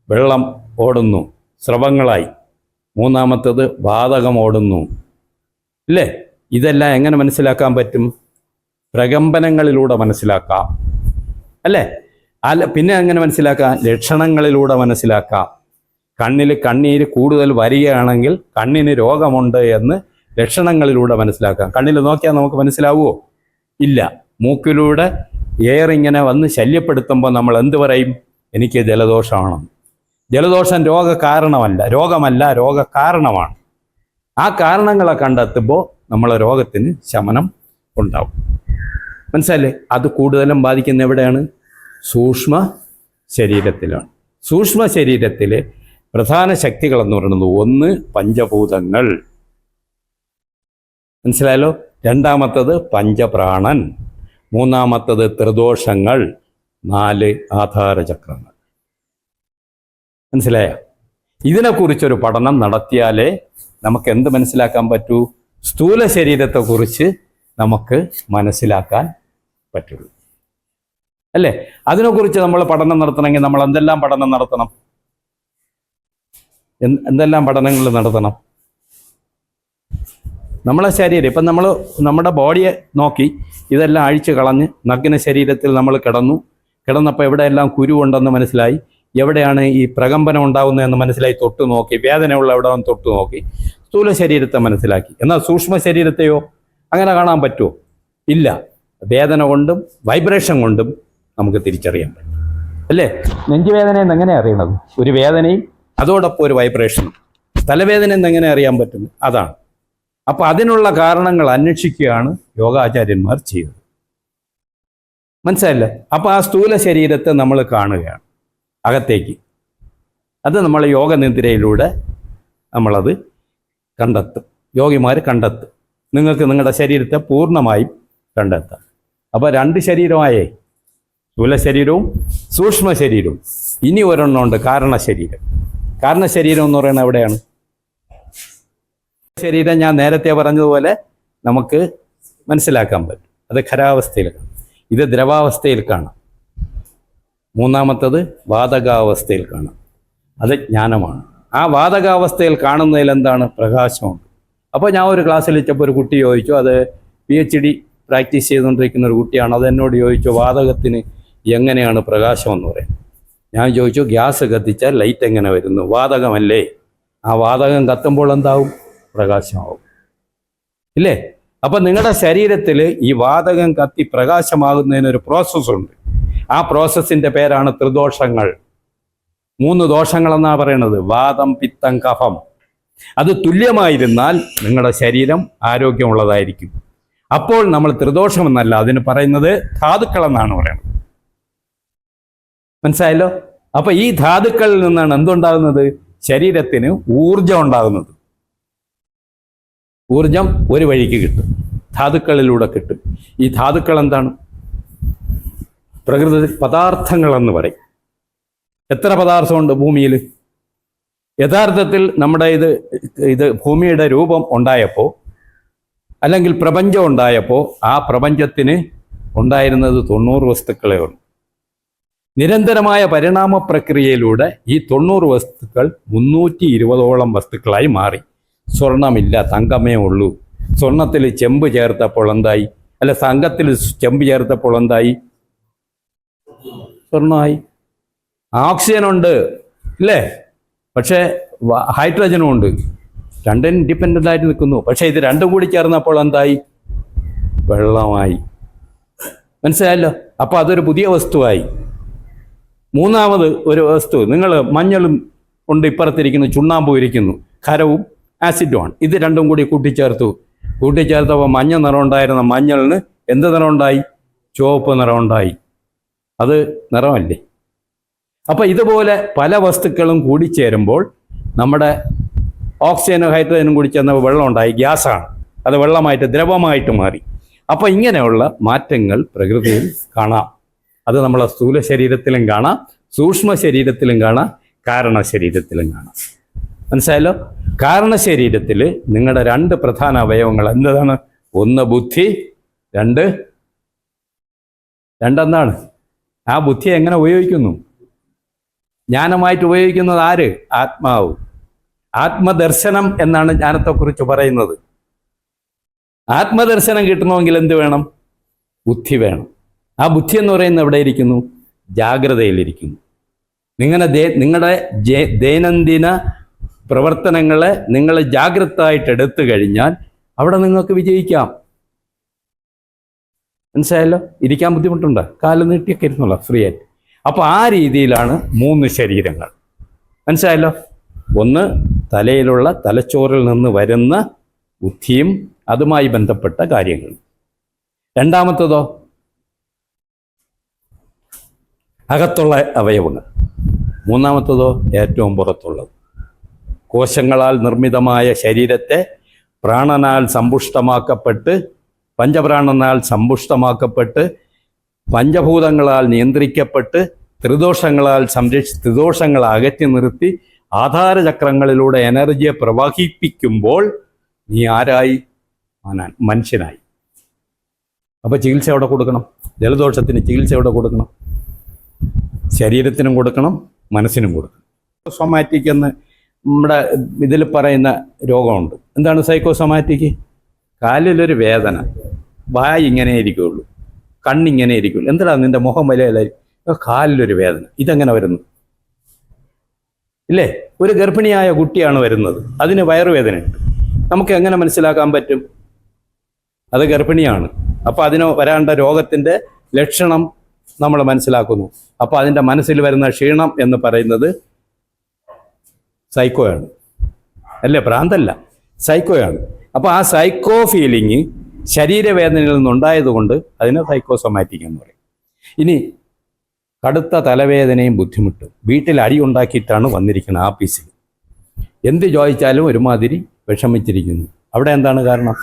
വെള്ളം ഓടുന്നു, സ്രവങ്ങളായി. മൂന്നാമത്തത് വാതകം ഓടുന്നു. ഇല്ലേ? ഇതെല്ലാം എങ്ങനെ മനസ്സിലാക്കാൻ പറ്റും? പ്രകമ്പനങ്ങളിലൂടെ മനസ്സിലാക്കാം, അല്ലേ? പിന്നെ എങ്ങനെ മനസ്സിലാക്കാം? ലക്ഷണങ്ങളിലൂടെ മനസ്സിലാക്കാം. കണ്ണിൽ കണ്ണീര് കൂടുതൽ വരികയാണെങ്കിൽ കണ്ണിന് രോഗമുണ്ട് എന്ന് ലക്ഷണങ്ങളിലൂടെ മനസ്സിലാക്കാം. കണ്ണിൽ നോക്കിയാൽ നമുക്ക് മനസ്സിലാവുമോ? ഇല്ല. മൂക്കിലൂടെ എയർ ഇങ്ങനെ വന്ന് ശല്യപ്പെടുത്തുമ്പോൾ നമ്മൾ എന്ത് പറയും? എനിക്ക് ജലദോഷമാണ്. ജലദോഷം രോഗമല്ല, രോഗകാരണമാണ്. ആ കാരണങ്ങളെ കണ്ടെത്തുമ്പോൾ നമ്മളെ രോഗത്തിന് ശമനം ഉണ്ടാവും. മനസ്സിലല്ലേ? അത് കൂടുതലും ബാധിക്കുന്ന എവിടെയാണ്? സൂക്ഷ്മ ശരീരത്തിലാണ്. സൂക്ഷ്മ ശരീരത്തിലെ പ്രധാന ശക്തികളെന്ന് പറയുന്നത് ഒന്ന് പഞ്ചഭൂതങ്ങൾ, മനസ്സിലായല്ലോ. രണ്ടാമത്തത് പഞ്ചപ്രാണൻ, മൂന്നാമത്തത് ത്രിദോഷങ്ങൾ, 4 ആധാരചക്രങ്ങൾ. മനസ്സിലായോ? ഇതിനെക്കുറിച്ചൊരു പഠനം നടത്തിയാലേ നമുക്ക് എന്ത് മനസ്സിലാക്കാൻ പറ്റൂ? സ്ഥൂല ശരീരത്തെക്കുറിച്ച് നമുക്ക് മനസ്സിലാക്കാൻ പറ്റുള്ളൂ, അല്ലേ? അതിനെക്കുറിച്ച് നമ്മൾ പഠനം നടത്തണമെങ്കിൽ നമ്മൾ എന്തെല്ലാം പഠനം നടത്തണം? എന്തെല്ലാം പഠനങ്ങൾ നടത്തണം? നമ്മളെ ശരീരം ഇപ്പം നമ്മുടെ ബോഡിയെ നോക്കി ഇതെല്ലാം അഴിച്ചു കളഞ്ഞ് നഗ്ന ശരീരത്തിൽ നമ്മൾ കിടന്നപ്പോൾ എവിടെയെല്ലാം കുരുവുണ്ടെന്ന് മനസ്സിലായി, എവിടെയാണ് ഈ പ്രകമ്പനം ഉണ്ടാകുന്നതെന്ന് മനസ്സിലായി, തൊട്ട് നോക്കി, വേദനയുള്ള എവിടെ തൊട്ട് നോക്കി സ്ഥൂല ശരീരത്തെ മനസ്സിലാക്കി. എന്നാൽ സൂക്ഷ്മ ശരീരത്തെയോ അങ്ങനെ കാണാൻ പറ്റുമോ? ഇല്ല. വേദന കൊണ്ടും വൈബ്രേഷൻ കൊണ്ടും നമുക്ക് തിരിച്ചറിയാൻ പറ്റും, അല്ലേ? നെഞ്ചുവേദനയെന്ന് എങ്ങനെ അറിയണത്? ഒരു വേദനയും അതോടൊപ്പം ഒരു വൈബ്രേഷനും. തലവേദന എന്നെങ്ങനെ അറിയാൻ പറ്റുന്നു? അതാണ്. അപ്പം അതിനുള്ള കാരണങ്ങൾ അന്വേഷിക്കുകയാണ് യോഗാചാര്യന്മാർ ചെയ്തത്. മനസ്സിലായില്ലേ? അപ്പം ആ സ്ഥൂല ശരീരത്തെ നമ്മൾ കാണുകയാണ് അകത്തേക്ക്. അത് നമ്മൾ യോഗനിദ്രയിലൂടെ നമ്മളത് കണ്ടെത്തും, യോഗിമാർ കണ്ടെത്തും. നിങ്ങൾക്ക് നിങ്ങളുടെ ശരീരത്തെ പൂർണ്ണമായും കണ്ടെത്താം. അപ്പോൾ 2 ശരീരമായേ, സ്ഥൂല ശരീരവും സൂക്ഷ്മ ശരീരവും. ഇനി ഒരെണ്ണമുണ്ട്, കാരണശരീരം. കാരണശരീരം എന്ന് പറയുന്നത് എവിടെയാണ്? ശരീരം ഞാൻ നേരത്തെ പറഞ്ഞതുപോലെ നമുക്ക് മനസ്സിലാക്കാൻ പറ്റും. അത് ഖരാവസ്ഥയിൽ കാണാം, ഇത് ദ്രവാവസ്ഥയിൽ കാണാം. മൂന്നാമത്തത് വാതകാവസ്ഥയിൽ കാണാം, അത് ജ്ഞാനമാണ്. ആ വാതകാവസ്ഥയിൽ കാണുന്നതിൽ എന്താണ്? പ്രകാശമുണ്ട്. അപ്പോൾ ഞാൻ ഒരു ക്ലാസ്സിൽ വെച്ചപ്പോൾ ഒരു കുട്ടി ചോദിച്ചു, അത് PhD പ്രാക്ടീസ് ചെയ്തുകൊണ്ടിരിക്കുന്ന ഒരു കുട്ടിയാണ്. അത് എന്നോട് ചോദിച്ചു, വാതകത്തിന് എങ്ങനെയാണ് പ്രകാശം എന്ന് പറയുന്നത്? ഞാൻ ചോദിച്ചു, ഗ്യാസ് കത്തിച്ചാൽ ലൈറ്റ് എങ്ങനെ വരുന്നു? വാതകമല്ലേ? ആ വാതകം കത്തുമ്പോൾ എന്താവും? പ്രകാശമാവും, ഇല്ലേ? അപ്പം നിങ്ങളുടെ ശരീരത്തിൽ ഈ വാതകം കത്തി പ്രകാശമാകുന്നതിനൊരു പ്രോസസ്സുണ്ട്. ആ പ്രോസസ്സിൻ്റെ പേരാണ് ത്രിദോഷങ്ങൾ. 3 ദോഷങ്ങളെന്നാണ് പറയണത്: വാതം, പിത്തം, കഫം. അത് തുല്യമായിരുന്നാൽ നിങ്ങളുടെ ശരീരം ആരോഗ്യമുള്ളതായിരിക്കും. അപ്പോൾ നമ്മൾ ത്രിദോഷമെന്നല്ല അതിന് പറയുന്നത്, ധാതുക്കളെന്നാണ് പറയുന്നത്. മനസ്സിലായല്ലോ? അപ്പം ഈ ധാതുക്കളിൽ നിന്നാണ് എന്തുണ്ടാകുന്നത്? ശരീരത്തിന് ഊർജം ഉണ്ടാകുന്നത്. ഊർജം ഒരു വഴിക്ക് കിട്ടും, ധാതുക്കളിലൂടെ കിട്ടും. ഈ ധാതുക്കൾ എന്താണ്? പ്രകൃതി പദാർത്ഥങ്ങളെന്ന് പറയും. എത്ര പദാർത്ഥമുണ്ട് ഭൂമിയിൽ? യഥാർത്ഥത്തിൽ നമ്മുടെ ഇത് ഭൂമിയുടെ രൂപം ഉണ്ടായപ്പോൾ, അല്ലെങ്കിൽ പ്രപഞ്ചം ഉണ്ടായപ്പോൾ, ആ പ്രപഞ്ചത്തിന് ഉണ്ടായിരുന്നത് 90 വസ്തുക്കളേ ഉള്ളൂ. നിരന്തരമായ പരിണാമ പ്രക്രിയയിലൂടെ ഈ 90 വസ്തുക്കൾ 320ഓളം വസ്തുക്കളായി മാറി. സ്വർണമില്ല, തങ്കമേ ഉള്ളൂ. സ്വർണത്തിൽ ചെമ്പ് ചേർത്തപ്പോൾ എന്തായി? അല്ല, തങ്കത്തിൽ ചെമ്പ് ചേർത്തപ്പോൾ എന്തായി? സ്വർണ്ണമായി. ഓക്സിജൻ ഉണ്ട്, ഇല്ലേ? പക്ഷേ ഹൈഡ്രജനും ഉണ്ട്. രണ്ടും ഇൻഡിപെൻഡൻ്റ് ആയിട്ട് നിൽക്കുന്നു. പക്ഷേ ഇത് രണ്ടും കൂടി ചേർന്നപ്പോൾ എന്തായി? വെള്ളമായി. മനസ്സിലായല്ലോ? അപ്പോൾ അതൊരു പുതിയ വസ്തുവായി. മൂന്നാമത് ഒരു വസ്തു, നിങ്ങൾ മഞ്ഞളും കൊണ്ട് ഇപ്പുറത്തിരിക്കുന്നു, ചുണ്ണാമ്പും ഇരിക്കുന്നു, ഖരവും ആസിഡുമാണ്. ഇത് രണ്ടും കൂടി കൂട്ടിച്ചേർത്തപ്പോൾ മഞ്ഞ നിറം ഉണ്ടായിരുന്ന മഞ്ഞളിന് എന്ത് നിറം ഉണ്ടായി? ചുവപ്പ് നിറം ഉണ്ടായി. അത് നിറമല്ലേ? അപ്പം ഇതുപോലെ പല വസ്തുക്കളും കൂടിച്ചേരുമ്പോൾ നമ്മുടെ ഓക്സിജനും ഹൈഡ്രജനും കൂടി ചേർന്നപ്പോൾ വെള്ളം ഉണ്ടായി, ഗ്യാസാണ്. അത് വെള്ളമായിട്ട് ദ്രവമായിട്ട് മാറി. അപ്പോൾ ഇങ്ങനെയുള്ള മാറ്റങ്ങൾ പ്രകൃതിയിൽ കാണാം. അത് നമ്മളെ സ്ഥൂല ശരീരത്തിലും കാണാം, സൂക്ഷ്മ ശരീരത്തിലും കാണാം, കാരണശരീരത്തിലും കാണാം. മനസ്സിലായല്ലോ? കാരണശരീരത്തിൽ നിങ്ങളുടെ 2 പ്രധാന അവയവങ്ങൾ എന്താണ്? ഒന്ന് ബുദ്ധി, രണ്ടെന്താണ്? ആ ബുദ്ധിയെ എങ്ങനെ ഉപയോഗിക്കുന്നു? ജ്ഞാനമായിട്ട് ഉപയോഗിക്കുന്നത് ആര്? ആത്മാവ്. ആത്മദർശനം എന്നാണ് ജ്ഞാനത്തെക്കുറിച്ച് പറയുന്നത്. ആത്മദർശനം കിട്ടണമെങ്കിൽ എന്ത് വേണം? ബുദ്ധി വേണം. ആ ബുദ്ധി എന്ന് പറയുന്നത് എവിടെ ഇരിക്കുന്നു? ജാഗ്രതയിലിരിക്കുന്നു. നിങ്ങളുടെ ദൈനംദിന പ്രവർത്തനങ്ങളെ നിങ്ങൾ ജാഗ്രതയായിട്ട് എടുത്തു കഴിഞ്ഞാൽ അവിടെ നിങ്ങൾക്ക് വിജയിക്കാം. മനസ്സിലായല്ലോ? ഇരിക്കാൻ ബുദ്ധിമുട്ടുണ്ട്, കാല് നീട്ടിയൊക്കെ ഇരുന്നുള്ള ഫ്രീ ആയിട്ട്. അപ്പോൾ ആ രീതിയിലാണ് 3 ശരീരങ്ങൾ. മനസ്സിലായല്ലോ? ഒന്ന് തലയിലുള്ള തലച്ചോറിൽ നിന്ന് വരുന്ന ബുദ്ധിയും അതുമായി ബന്ധപ്പെട്ട കാര്യങ്ങൾ. രണ്ടാമത്തതോ അകത്തുള്ള അവയവങ്ങൾ. മൂന്നാമത്തതോ ഏറ്റവും പുറത്തുള്ളത്. കോശങ്ങളാൽ നിർമ്മിതമായ ശരീരത്തെ പ്രാണനാൽ സമ്പുഷ്ടമാക്കപ്പെട്ട്, പഞ്ചപ്രാണനാൽ സമ്പുഷ്ടമാക്കപ്പെട്ട്, പഞ്ചഭൂതങ്ങളാൽ നിയന്ത്രിക്കപ്പെട്ട്, ത്രിദോഷങ്ങൾ അകറ്റി നിർത്തി ആധാരചക്രങ്ങളിലൂടെ എനർജിയെ പ്രവഹിപ്പിക്കുമ്പോൾ നീ ആരായി? മനുഷ്യനായി. അപ്പോൾ ചികിത്സ എവിടെ കൊടുക്കണം? ജലദോഷത്തിന് ചികിത്സ എവിടെ കൊടുക്കണം? ശരീരത്തിനും കൊടുക്കണം, മനസ്സിനും കൊടുക്കണം. സൈക്കോസൊമാറ്റിക് എന്ന് നമ്മുടെ ഇതിൽ പറയുന്ന രോഗമുണ്ട്. എന്താണ് സൈക്കോസൊമാറ്റിക്? കാലിലൊരു വേദന, വായ ഇങ്ങനെ ഇരിക്കുകയുള്ളൂ, കണ്ണിങ്ങനെ ഇരിക്കുള്ളൂ. എന്താണ് നിൻ്റെ മുഖം വലിയ കാലിലൊരു വേദന? ഇതെങ്ങനെ വരുന്നു? ഇല്ലേ? ഒരു ഗർഭിണിയായ കുട്ടിയാണ് വരുന്നത്, അതിന് വയറുവേദനയുണ്ട്. നമുക്ക് എങ്ങനെ മനസ്സിലാക്കാൻ പറ്റും അത് ഗർഭിണിയാണ്? അപ്പോൾ അതിന് വരാണ്ട രോഗത്തിൻ്റെ ലക്ഷണം നമ്മൾ മനസ്സിലാക്കുന്നു. അപ്പോൾ അതിൻ്റെ മനസ്സിൽ വരുന്ന ക്ഷീണം എന്ന് പറയുന്നത് സൈക്കോയാണ്, അല്ലേ? ഭ്രാന്തല്ല, സൈക്കോയാണ്. അപ്പോൾ ആ സൈക്കോ ഫീലിംഗ് ശരീരവേദനയിൽ നിന്നുണ്ടായതുകൊണ്ട് അതിനെ സൈക്കോസൊമാറ്റിക് എന്ന് പറയും. ഇനി കടുത്ത തലവേദനയും ബുദ്ധിമുട്ടും വീട്ടിൽ അടി ഉണ്ടാക്കിയിട്ടാണ് വന്നിരിക്കുന്നത് ആഫീസിൽ. എന്ത് ചോദിച്ചാലും ഒരുമാതിരി വിഷമിച്ചിരിക്കുന്നു. അവിടെ എന്താണ് കാരണം?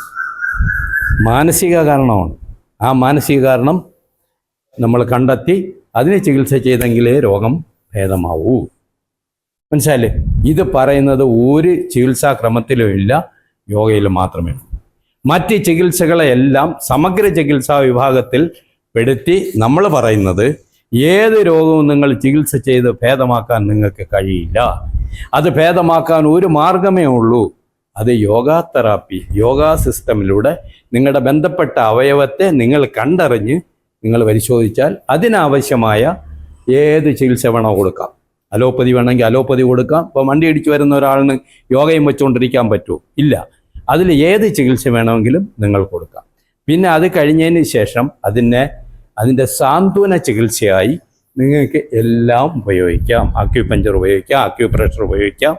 മാനസിക കാരണമാണ്. ആ മാനസിക കാരണം നമ്മൾ കണ്ടെത്തി അതിന് ചികിത്സ ചെയ്തെങ്കിലേ രോഗം ഭേദമാവൂ. മനസ്സിലായില്ലേ? ഇത് പറയുന്നത് ഒരു ചികിത്സാക്രമത്തിലും ഇല്ല, യോഗയിൽ മാത്രമേ ഉള്ളൂ. മറ്റ് ചികിത്സകളെല്ലാം സമഗ്ര ചികിത്സാ വിഭാഗത്തിൽ പെടുത്തി നമ്മൾ പറയുന്നത് ഏത് രോഗവും നിങ്ങൾ ചികിത്സ ചെയ്ത് ഭേദമാക്കാൻ നിങ്ങൾക്ക് കഴിയില്ല. അത് ഭേദമാക്കാൻ ഒരു മാർഗമേ ഉള്ളൂ, അത് യോഗ തെറാപ്പി. യോഗ സിസ്റ്റമിലൂടെ നിങ്ങളുടെ ബന്ധപ്പെട്ട അവയവത്തെ നിങ്ങൾ കണ്ടറിഞ്ഞ് നിങ്ങൾ പരിശോധിച്ചാൽ അതിനാവശ്യമായ ഏത് ചികിത്സ വേണോ കൊടുക്കാം. അലോപ്പതി വേണമെങ്കിൽ അലോപ്പതി കൊടുക്കാം. ഇപ്പോൾ വണ്ടി ഇടിച്ചു വരുന്ന ഒരാളിന് യോഗയും വെച്ചുകൊണ്ടിരിക്കാൻ പറ്റുമോ? ഇല്ല. അതിൽ ഏത് ചികിത്സ വേണമെങ്കിലും നിങ്ങൾ കൊടുക്കാം. പിന്നെ അത് കഴിഞ്ഞതിന് ശേഷം അതിൻ്റെ സാന്ത്വന ചികിത്സയായി നിങ്ങൾക്ക് എല്ലാം ഉപയോഗിക്കാം. അക്യുപഞ്ചർ ഉപയോഗിക്കാം, അക്യുപ്രഷർ ഉപയോഗിക്കാം,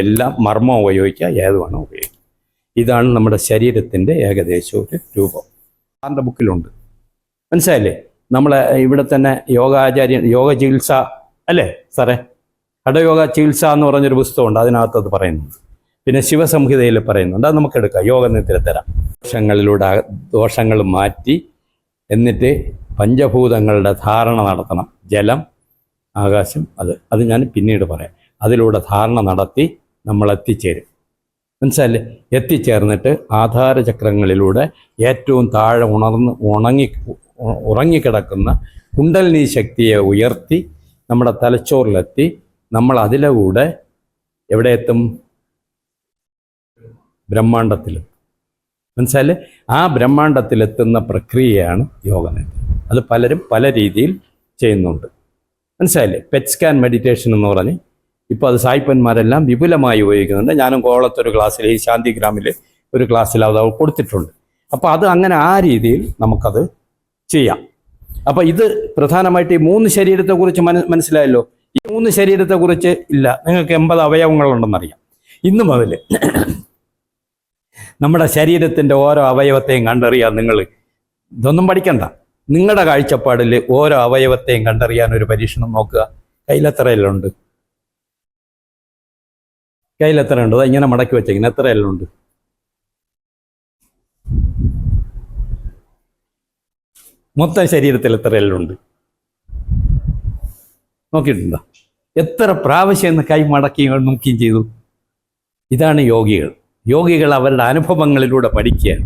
എല്ലാം മർമ്മം ഉപയോഗിക്കാം, ഏത് വേണം ഉപയോഗിക്കാം. ഇതാണ് നമ്മുടെ ശരീരത്തിൻ്റെ ഏകദേശം ഒരു രൂപം. സാറിൻ്റെ ബുക്കിലുണ്ട്. മനസ്സിലായില്ലേ? നമ്മളെ ഇവിടെ തന്നെ യോഗ ചികിത്സ അല്ലേ സാറേ? ഹഠയോഗ ചികിത്സ എന്ന് പറഞ്ഞൊരു പുസ്തകമുണ്ട്, അതിനകത്ത് അത് പറയുന്നുണ്ട്. പിന്നെ ശിവസംഹിതയിൽ പറയുന്നുണ്ട്. അത് നമുക്കെടുക്കാം. യോഗനിദ്ര തരാം. ദോഷങ്ങൾ മാറ്റി എന്നിട്ട് പഞ്ചഭൂതങ്ങളുടെ ധാരണ നടത്തണം. ജലം, ആകാശം, അത് ഞാൻ പിന്നീട് പറയാം. അതിലൂടെ ധാരണ നടത്തി നമ്മൾ എത്തിച്ചേരും. മനസ്സിലല്ലേ? എത്തിച്ചേർന്നിട്ട് ആധാരചക്രങ്ങളിലൂടെ ഏറ്റവും താഴെ ഉറങ്ങിക്കിടക്കുന്ന കുണ്ടലിനി ശക്തിയെ ഉയർത്തി നമ്മുടെ തലച്ചോറിലെത്തി നമ്മൾ അതിലൂടെ എവിടെ എത്തും? ബ്രഹ്മാണ്ടത്തിൽ. മനസ്സിലല്ലേ? ആ ബ്രഹ്മാണ്ടത്തിലെത്തുന്ന പ്രക്രിയയാണ് യോഗനിദ്ര. അത് പലരും പല രീതിയിൽ ചെയ്യുന്നുണ്ട്. മനസ്സിലായില്ലേ? പെറ്റ് സ്കാൻ മെഡിറ്റേഷൻ എന്ന് പറഞ്ഞ് ഇപ്പോൾ അത് സായിപ്പന്മാരെല്ലാം വിപുലമായി ഉപയോഗിക്കുന്നുണ്ട്. ഞാനും കോവളത്തൊരു ക്ലാസ്സിൽ, ഈ ശാന്തിഗ്രാമിൽ ഒരു ക്ലാസ്സിൽ അത് കൊടുത്തിട്ടുണ്ട്. അപ്പോൾ അത് അങ്ങനെ ആ രീതിയിൽ നമുക്കത് ചെയ്യാം. അപ്പോൾ ഇത് പ്രധാനമായിട്ട് ഈ 3 ശരീരത്തെക്കുറിച്ച് മനസ്സിലായല്ലോ. ഈ 3 ശരീരത്തെക്കുറിച്ച് ഇല്ല, നിങ്ങൾക്ക് 80 അവയവങ്ങളുണ്ടെന്നറിയാം. ഇന്നു മുതൽ നമ്മുടെ ശരീരത്തിൻ്റെ ഓരോ അവയവത്തെയും കണ്ടറിയാൻ നിങ്ങൾ ഇതൊന്നും പഠിക്കണ്ട. നിങ്ങളുടെ കാഴ്ചപ്പാടിൽ ഓരോ അവയവത്തെയും കണ്ടറിയാൻ ഒരു പരീക്ഷണം നോക്കുക. കയ്യിലെത്രയെല്ലുണ്ട്? കയ്യിലെത്രയുണ്ട്? അത് ഇങ്ങനെ മടക്കി വെച്ചേക്കുന്നത് എത്രയെല്ലുണ്ട്? മൊത്തം ശരീരത്തിൽ എത്രയെല്ലുണ്ട് നോക്കിയിട്ടുണ്ടോ? എത്ര പ്രാവശ്യം എന്ന് കൈ മടക്കുകയും നോക്കുകയും ചെയ്തു? ഇതാണ് യോഗികൾ. യോഗികൾ അവരുടെ അനുഭവങ്ങളിലൂടെ പഠിക്കുകയാണ്.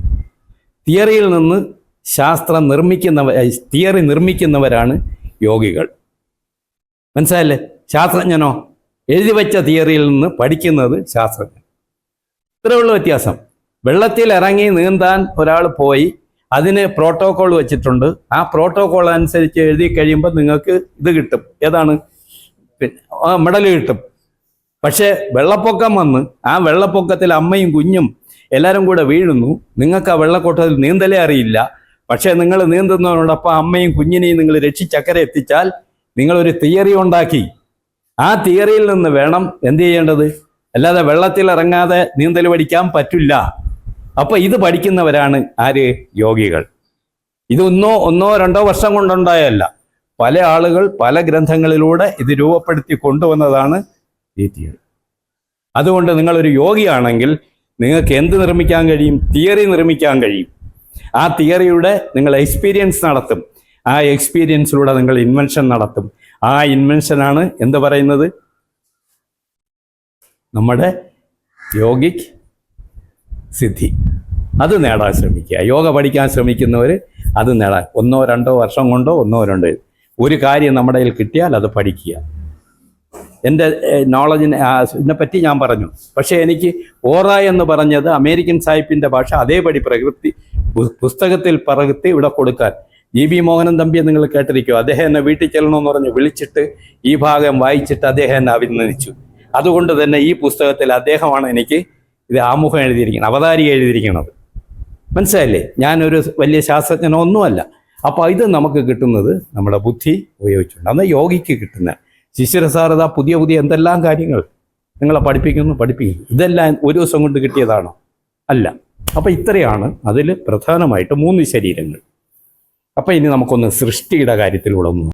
തിയറി നിർമ്മിക്കുന്നവരാണ് യോഗികൾ. മനസ്സിലായല്ലേ? ശാസ്ത്രജ്ഞനോ എഴുതി വെച്ച തിയറിയിൽ നിന്ന് പഠിക്കുന്നത് ശാസ്ത്രജ്ഞൻ. ഇത്രയുള്ള വ്യത്യാസം. വെള്ളത്തിൽ ഇറങ്ങി നീന്താൻ ഒരാൾ പോയി, അതിന് പ്രോട്ടോകോൾ വെച്ചിട്ടുണ്ട്. ആ പ്രോട്ടോകോൾ അനുസരിച്ച് എഴുതി കഴിയുമ്പോൾ നിങ്ങൾക്ക് ഇത് കിട്ടും. ഏതാണ്? മെഡൽ കിട്ടും. പക്ഷേ വെള്ളപ്പൊക്കം വന്ന് ആ വെള്ളപ്പൊക്കത്തിൽ അമ്മയും കുഞ്ഞും എല്ലാവരും കൂടെ വീഴുന്നു. നിങ്ങൾക്ക് ആ വെള്ളക്കൊട്ടത്തിൽ നീന്തലേ അറിയില്ല. പക്ഷേ നിങ്ങൾ നീന്തുന്നതിനോടൊപ്പം അമ്മയും കുഞ്ഞിനെയും നിങ്ങൾ രക്ഷിച്ചക്കരെ എത്തിച്ചാൽ നിങ്ങളൊരു തിയറി ഉണ്ടാക്കി. ആ തിയറിയിൽ നിന്ന് വേണം എന്ത് ചെയ്യേണ്ടത്. അല്ലാതെ വെള്ളത്തിൽ ഇറങ്ങാതെ നീന്തൽ പഠിക്കാൻ പറ്റില്ല. അപ്പൊ ഇത് പഠിക്കുന്നവരാണ് ആര്? യോഗികൾ. ഇത് ഒന്നോ രണ്ടോ വർഷം കൊണ്ടുണ്ടായല്ല. പല ആളുകൾ പല ഗ്രന്ഥങ്ങളിലൂടെ ഇത് രൂപപ്പെടുത്തി കൊണ്ടുവന്നതാണ് ഈ തിയറി. അതുകൊണ്ട് നിങ്ങളൊരു യോഗിയാണെങ്കിൽ നിങ്ങൾക്ക് എന്ത് നിർമ്മിക്കാൻ കഴിയും? തിയറി നിർമ്മിക്കാൻ കഴിയും. ആ തിയറിയുടെ നിങ്ങൾ എക്സ്പീരിയൻസ് നടത്തും. ആ എക്സ്പീരിയൻസിലൂടെ നിങ്ങൾ ഇൻവെൻഷൻ നടത്തും. ആ ഇൻവെൻഷനാണ് എന്ത് പറയുന്നത്? നമ്മുടെ യോഗിക് സിദ്ധി. അത് നേടാൻ ശ്രമിക്കുക. യോഗ പഠിക്കാൻ ശ്രമിക്കുന്നവർ അത് നേടാൻ 1-2 വർഷം കൊണ്ടോ 1-2 ഒരു കാര്യം നമ്മുടെ കയ്യിൽ കിട്ടിയാൽ അത് പഠിക്കുക. എൻ്റെ ഇതിനെപ്പറ്റി ഞാൻ പറഞ്ഞു. പക്ഷേ എനിക്ക് ഓറ എന്ന് പറഞ്ഞത് അമേരിക്കൻ സാഹിബിൻ്റെ ഭാഷ അതേപടി പുസ്തകത്തിൽ പകർത്തി ഇവിടെ കൊടുക്കാൻ GB മോഹനൻ തമ്പിയെ നിങ്ങൾ കേട്ടിരിക്കുമോ? അദ്ദേഹം എന്നെ വീട്ടിൽ ചെല്ലണമെന്ന് പറഞ്ഞ് വിളിച്ചിട്ട് ഈ ഭാഗം വായിച്ചിട്ട് അദ്ദേഹം എന്നെ അഭിനന്ദിച്ചു. അതുകൊണ്ട് തന്നെ ഈ പുസ്തകത്തിൽ അദ്ദേഹമാണ് എനിക്ക് ഇത് ആമുഖം എഴുതിയിരിക്കുന്നത്, അവതാരിക എഴുതിയിരിക്കുന്നത്. മനസ്സിലായില്ലേ? ഞാനൊരു വലിയ ശാസ്ത്രജ്ഞനൊന്നുമല്ല. അപ്പോൾ ഇത് നമുക്ക് കിട്ടുന്നത് നമ്മുടെ ബുദ്ധി ഉപയോഗിച്ചുകൊണ്ട്. അന്ന് യോഗിക്ക് കിട്ടുന്ന ശിശിരസാരത പുതിയ എന്തെല്ലാം കാര്യങ്ങൾ നിങ്ങളെ പഠിപ്പിക്കുന്നു. ഇതെല്ലാം ഒരു ദിവസം കൊണ്ട് കിട്ടിയതാണോ? അല്ല. അപ്പോൾ ഇത്രയാണ് അതിൽ പ്രധാനമായിട്ട് 3 ശരീരങ്ങൾ. അപ്പോൾ ഇനി നമുക്കൊന്ന് സൃഷ്ടിയുടെ കാര്യത്തിലൂടെ ഒന്ന്